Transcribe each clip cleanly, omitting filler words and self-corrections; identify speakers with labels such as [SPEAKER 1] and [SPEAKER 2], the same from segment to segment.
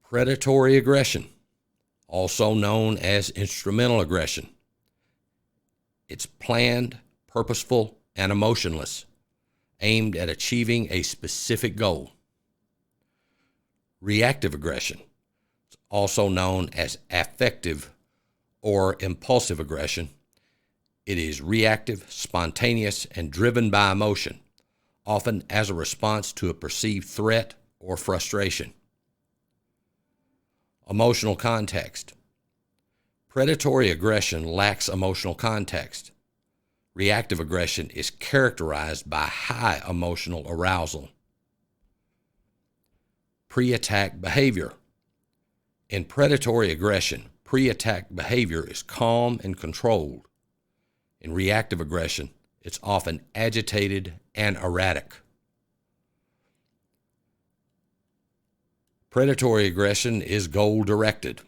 [SPEAKER 1] Predatory aggression, also known as instrumental aggression. It's planned, purposeful, and emotionless, aimed at achieving a specific goal. Reactive aggression, also known as affective or impulsive aggression. It is reactive, spontaneous, and driven by emotion, often as a response to a perceived threat or frustration. Emotional context. Predatory aggression lacks emotional context. Reactive aggression is characterized by high emotional arousal. Pre-attack behavior. In predatory aggression, pre-attack behavior is calm and controlled. In reactive aggression, it's often agitated and erratic. Predatory aggression is goal-directed,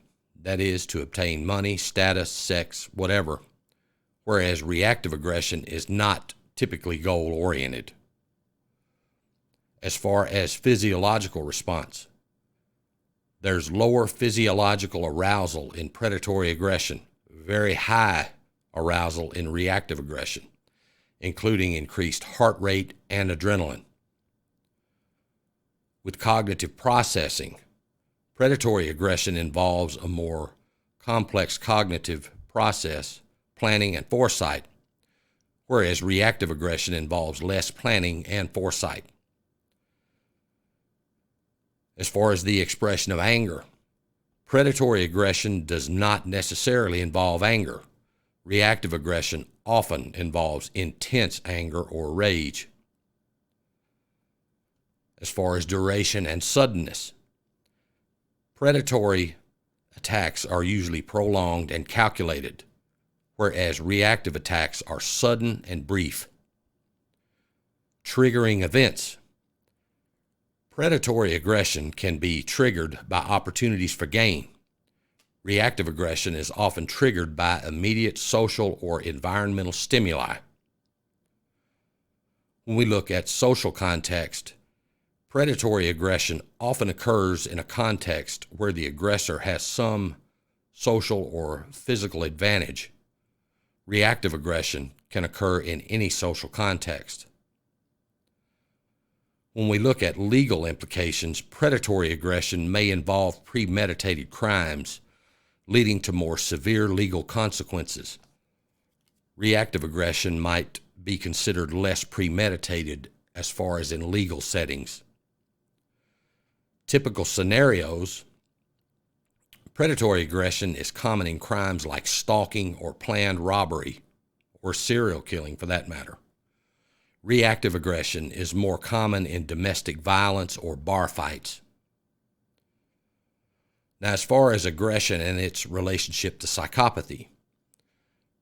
[SPEAKER 1] that is, to obtain money, status, sex, whatever, whereas reactive aggression is not typically goal-oriented. As far as physiological response, there's lower physiological arousal in predatory aggression, very high arousal in reactive aggression, including increased heart rate and adrenaline. With cognitive processing, predatory aggression involves a more complex cognitive process, planning and foresight, whereas reactive aggression involves less planning and foresight. As far as the expression of anger, predatory aggression does not necessarily involve anger. Reactive aggression often involves intense anger or rage. As far as duration and suddenness, predatory attacks are usually prolonged and calculated, whereas reactive attacks are sudden and brief. Triggering events. Predatory aggression can be triggered by opportunities for gain. Reactive aggression is often triggered by immediate social or environmental stimuli. When we look at social context, predatory aggression often occurs in a context where the aggressor has some social or physical advantage. Reactive aggression can occur in any social context. When we look at legal implications, predatory aggression may involve premeditated crimes, leading to more severe legal consequences. Reactive aggression might be considered less premeditated as far as in legal settings. Typical scenarios: predatory aggression is common in crimes like stalking or planned robbery, or serial killing for that matter. Reactive aggression is more common in domestic violence or bar fights. Now, as far as aggression and its relationship to psychopathy,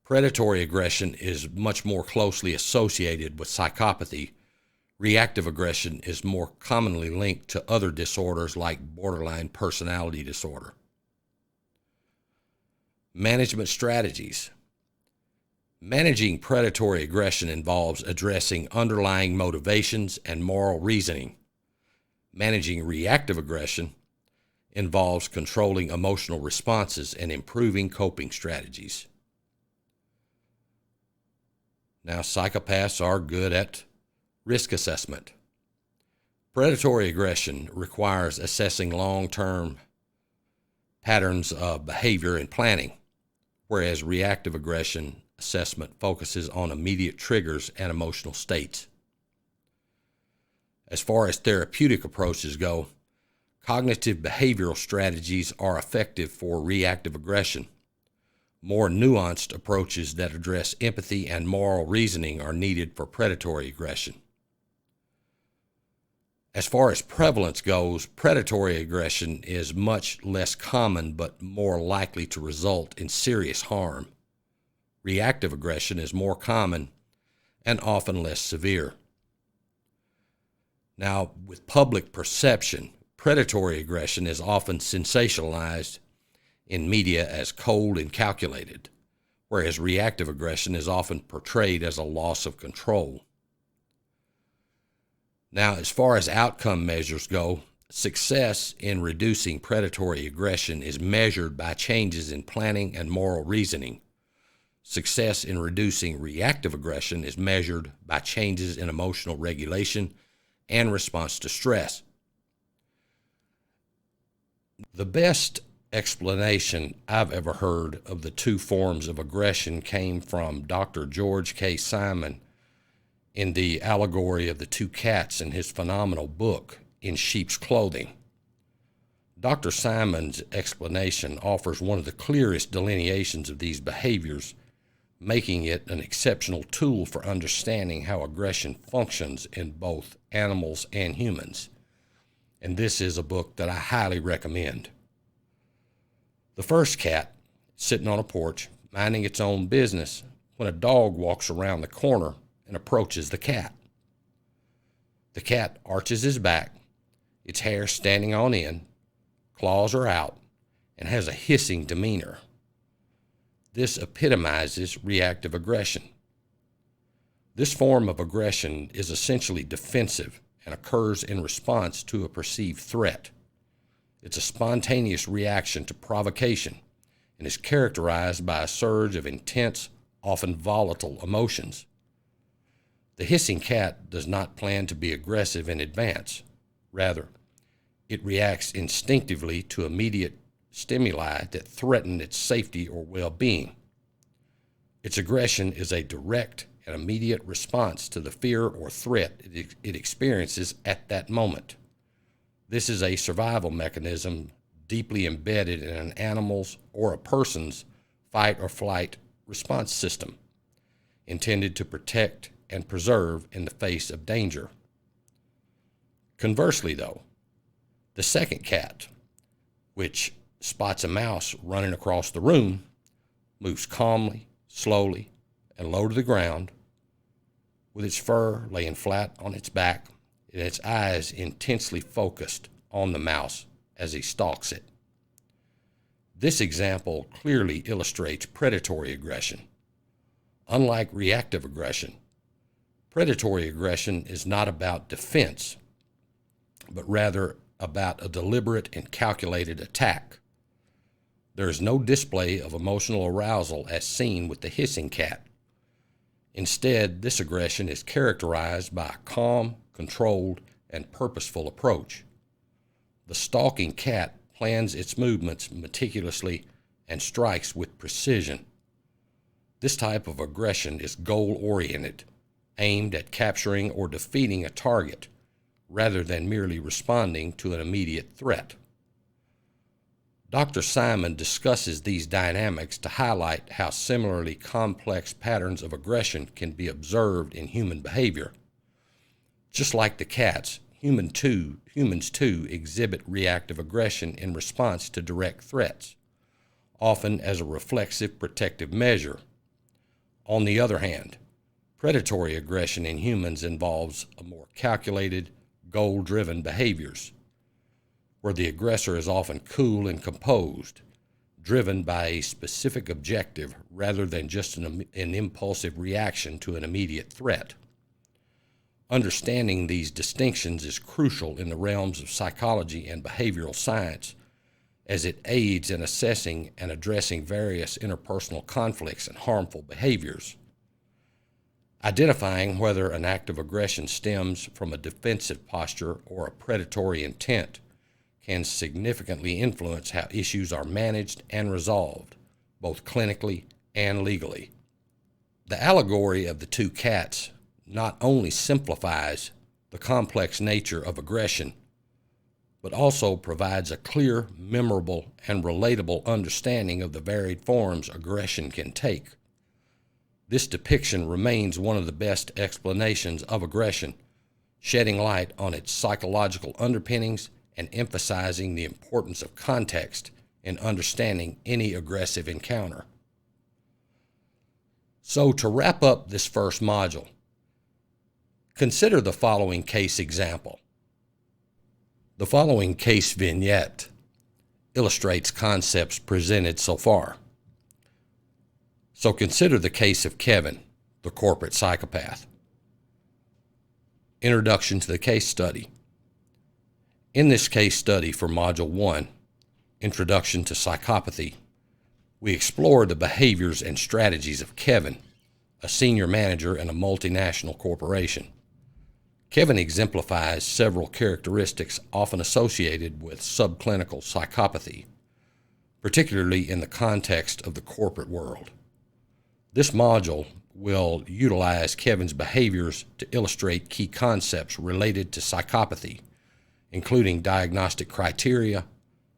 [SPEAKER 1] predatory aggression is much more closely associated with psychopathy. Reactive aggression is more commonly linked to other disorders like borderline personality disorder. Management strategies. Managing predatory aggression involves addressing underlying motivations and moral reasoning. Managing reactive aggression involves controlling emotional responses and improving coping strategies. Now, psychopaths are good at risk assessment. Predatory aggression requires assessing long-term patterns of behavior and planning, whereas reactive aggression assessment focuses on immediate triggers and emotional states. As far as therapeutic approaches go, cognitive behavioral strategies are effective for reactive aggression. More nuanced approaches that address empathy and moral reasoning are needed for predatory aggression. As far as prevalence goes, predatory aggression is much less common but more likely to result in serious harm. Reactive aggression is more common and often less severe. Now, with public perception, predatory aggression is often sensationalized in media as cold and calculated, whereas reactive aggression is often portrayed as a loss of control. Now, as far as outcome measures go, Success in reducing predatory aggression is measured by changes in planning and moral reasoning. Success in reducing reactive aggression is measured by changes in emotional regulation and response to stress. The best explanation I've ever heard of the two forms of aggression came from Dr. George K. Simon in the allegory of the two cats in his phenomenal book, In Sheep's Clothing. Dr. Simon's explanation offers one of the clearest delineations of these behaviors, making it an exceptional tool for understanding how aggression functions in both animals and humans. And this is a book that I highly recommend. The first cat is sitting on a porch, minding its own business, when a dog walks around the corner and approaches the cat. The cat arches his back, its hair standing on end, claws are out, and has a hissing demeanor. This epitomizes reactive aggression. This form of aggression is essentially defensive and occurs in response to a perceived threat. It's a spontaneous reaction to provocation and is characterized by a surge of intense, often volatile emotions. The hissing cat does not plan to be aggressive in advance. Rather, it reacts instinctively to immediate stimuli that threaten its safety or well-being. Its aggression is a direct and immediate response to the fear or threat it experiences at that moment. This is a survival mechanism deeply embedded in an animal's or a person's fight or flight response system, intended to protect and preserve in the face of danger. Conversely, though, the second cat, which spots a mouse running across the room, moves calmly, slowly, and low to the ground, with its fur laying flat on its back and its eyes intensely focused on the mouse as he stalks it. This example clearly illustrates predatory aggression. Unlike reactive aggression, predatory aggression is not about defense, but rather about a deliberate and calculated attack. There is no display of emotional arousal as seen with the hissing cat. Instead, this aggression is characterized by a calm, controlled, and purposeful approach. The stalking cat plans its movements meticulously and strikes with precision. This type of aggression is goal-oriented, aimed at capturing or defeating a target, rather than merely responding to an immediate threat. Dr. Simon discusses these dynamics to highlight how similarly complex patterns of aggression can be observed in human behavior. Just like the cats, humans too exhibit reactive aggression in response to direct threats, often as a reflexive protective measure. On the other hand, predatory aggression in humans involves a more calculated, goal-driven behaviors, where the aggressor is often cool and composed, driven by a specific objective rather than just an impulsive reaction to an immediate threat. Understanding these distinctions is crucial in the realms of psychology and behavioral science, as it aids in assessing and addressing various interpersonal conflicts and harmful behaviors. Identifying whether an act of aggression stems from a defensive posture or a predatory intent can significantly influence how issues are managed and resolved, both clinically and legally. The allegory of the two cats not only simplifies the complex nature of aggression, but also provides a clear, memorable, and relatable understanding of the varied forms aggression can take. This depiction remains one of the best explanations of aggression, shedding light on its psychological underpinnings and emphasizing the importance of context in understanding any aggressive encounter. So, to wrap up this first module, consider the following case example. The following case vignette illustrates concepts presented so far. So consider the case of Kevin, the corporate psychopath. Introduction to the case study. In this case study for Module 1, Introduction to Psychopathy, we explore the behaviors and strategies of Kevin, a senior manager in a multinational corporation. Kevin exemplifies several characteristics often associated with subclinical psychopathy, particularly in the context of the corporate world. This module will utilize Kevin's behaviors to illustrate key concepts related to psychopathy, including diagnostic criteria,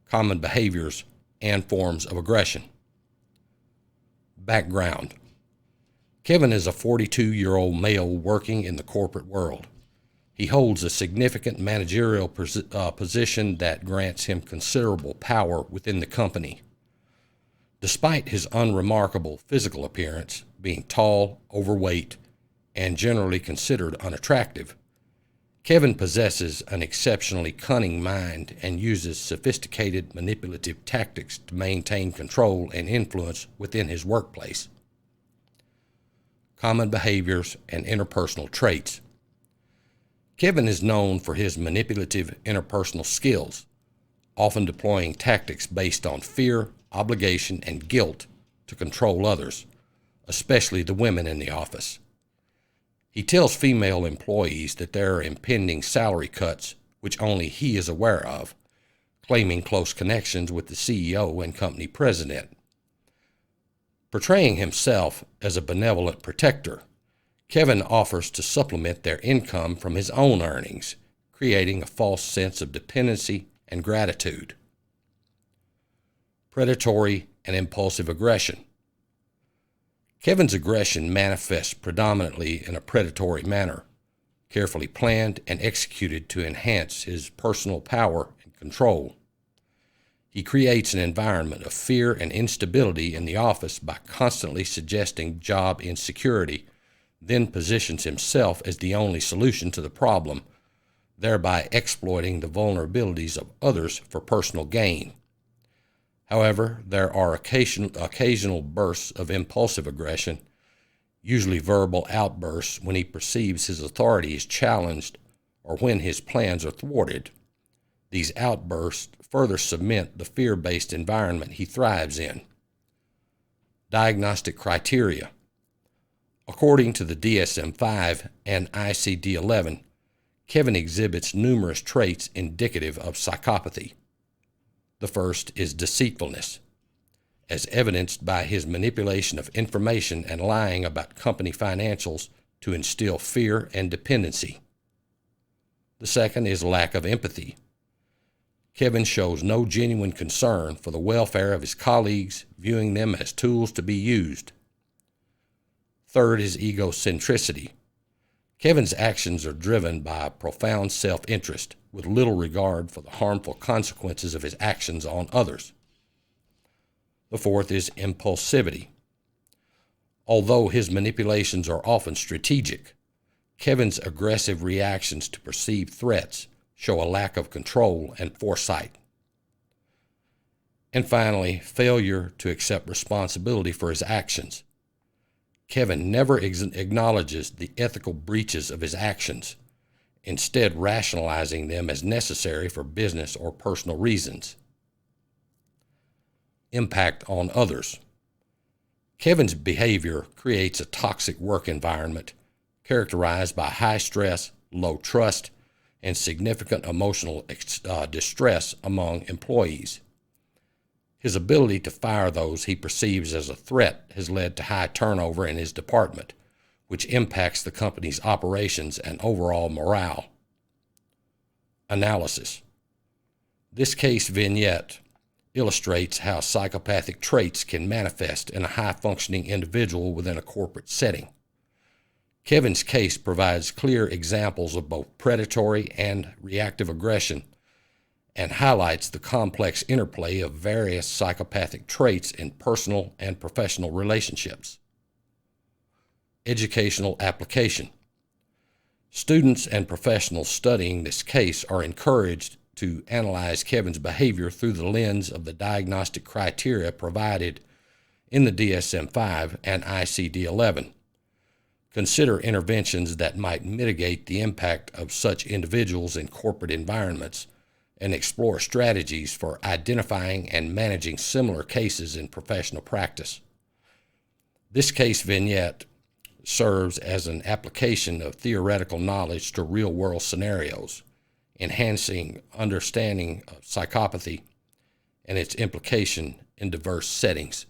[SPEAKER 1] common behaviors, and forms of aggression. Background. Kevin is a 42-year-old male working in the corporate world. He holds a significant managerial position that grants him considerable power within the company. Despite his unremarkable physical appearance, being tall, overweight, and generally considered unattractive, Kevin possesses an exceptionally cunning mind and uses sophisticated manipulative tactics to maintain control and influence within his workplace. Common behaviors and interpersonal traits. Kevin is known for his manipulative interpersonal skills, often deploying tactics based on fear, obligation, and guilt to control others, especially the women in the office. He tells female employees that there are impending salary cuts, which only he is aware of, claiming close connections with the CEO and company president. Portraying himself as a benevolent protector, Kevin offers to supplement their income from his own earnings, creating a false sense of dependency and gratitude. Predatory and impulsive aggression. Kevin's aggression manifests predominantly in a predatory manner, carefully planned and executed to enhance his personal power and control. He creates an environment of fear and instability in the office by constantly suggesting job insecurity, then positions himself as the only solution to the problem, thereby exploiting the vulnerabilities of others for personal gain. However, there are occasional bursts of impulsive aggression, usually verbal outbursts when he perceives his authority is challenged or when his plans are thwarted. These outbursts further cement the fear-based environment he thrives in. Diagnostic criteria. According to the DSM-5 and ICD-11, Kevin exhibits numerous traits indicative of psychopathy. The first is deceitfulness, as evidenced by his manipulation of information and lying about company financials to instill fear and dependency. The second is lack of empathy. Kevin shows no genuine concern for the welfare of his colleagues, viewing them as tools to be used. Third is egocentricity. Kevin's actions are driven by a profound self-interest, with little regard for the harmful consequences of his actions on others. The fourth is impulsivity. Although his manipulations are often strategic, Kevin's aggressive reactions to perceived threats show a lack of control and foresight. And finally, failure to accept responsibility for his actions. Kevin never acknowledges the ethical breaches of his actions, instead rationalizing them as necessary for business or personal reasons. Impact on others. Kevin's behavior creates a toxic work environment characterized by high stress, low trust, and significant emotional distress among employees. His ability to fire those he perceives as a threat has led to high turnover in his department, which impacts the company's operations and overall morale. Analysis. This case vignette illustrates how psychopathic traits can manifest in a high-functioning individual within a corporate setting. Kevin's case provides clear examples of both predatory and reactive aggression and highlights the complex interplay of various psychopathic traits in personal and professional relationships. Educational application. Students and professionals studying this case are encouraged to analyze Kevin's behavior through the lens of the diagnostic criteria provided in the DSM-5 and ICD-11. Consider interventions that might mitigate the impact of such individuals in corporate environments, and explore strategies for identifying and managing similar cases in professional practice. This case vignette serves as an application of theoretical knowledge to real-world scenarios, enhancing understanding of psychopathy and its implication in diverse settings.